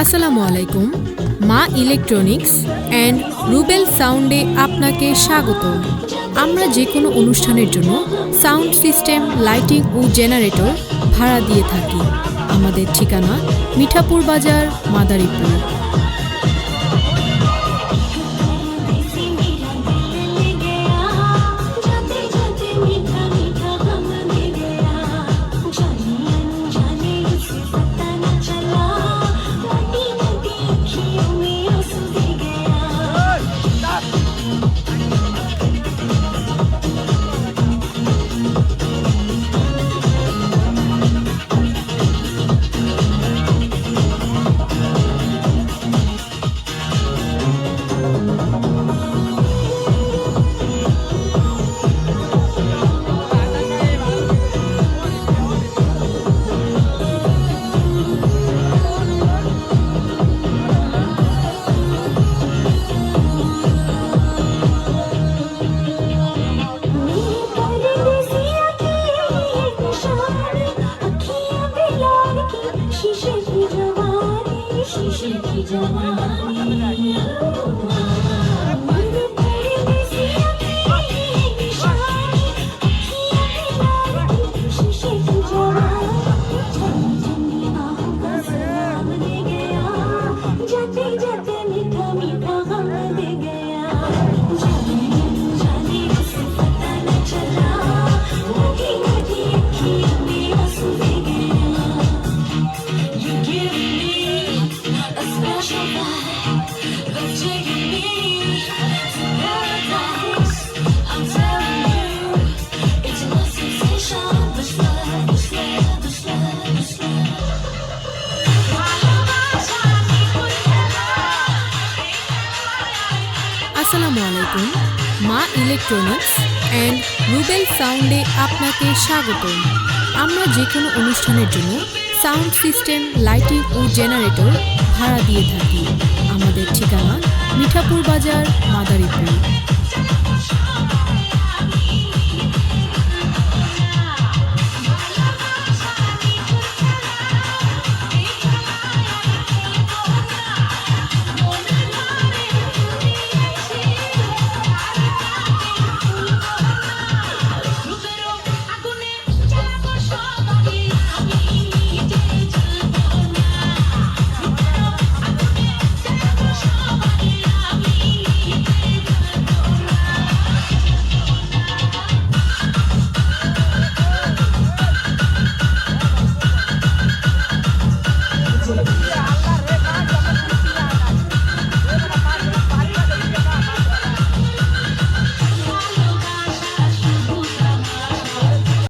আসসালামু আলাইকুম। মা ইলেকট্রনিক্স অ্যান্ড রুবেল সাউন্ডে আপনাকে স্বাগত। আমরা যে কোনো অনুষ্ঠানের জন্য সাউন্ড সিস্টেম, লাইটিং ও জেনারেটর ভাড়া দিয়ে থাকি। আমাদের ঠিকানা মিঠাপুর বাজার, মাদারীপুর। আসসালামু আলাইকুম। মা ইলেকট্রনিক্স অ্যান্ড রুবেল সাউন্ডে আপনাকে স্বাগত। আমরা যে কোনো অনুষ্ঠানের জন্য সাউন্ড সিস্টেম, লাইটিং ও জেনারেটর ভাড়া দিয়ে থাকি। আমাদের ঠিকানা মিঠাপুর বাজার, মাদারীপুর।